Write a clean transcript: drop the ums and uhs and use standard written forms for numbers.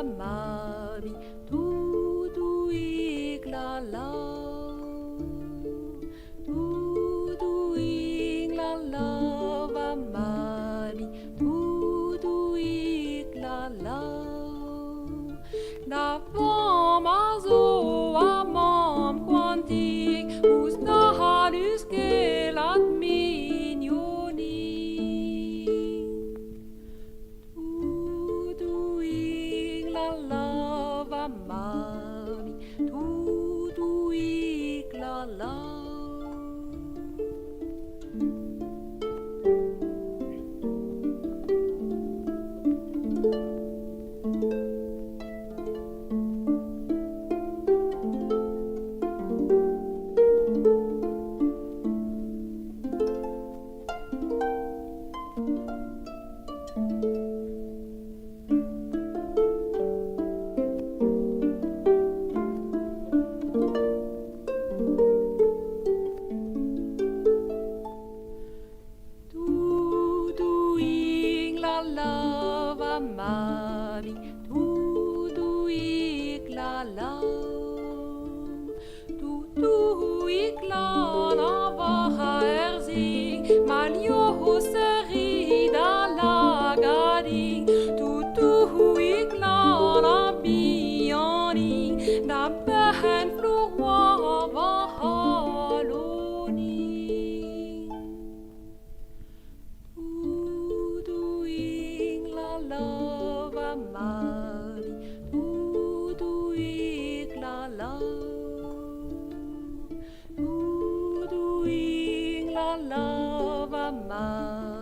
mami, tudo igla la, tudo igla la, mami, tudo igla la. Na vama zo amam quantic, us nahalus gelat mignoni. Tudo igla la, mami, tudo igla la. Tudo igla la, mami, tudo igla la. Tudo igla na vaherzing, malio seri da lagading. Tudo igla na bianing, da behen flora vahaloning. Tudo igla la, mami, tudo igla la. Tudo igla la, mami.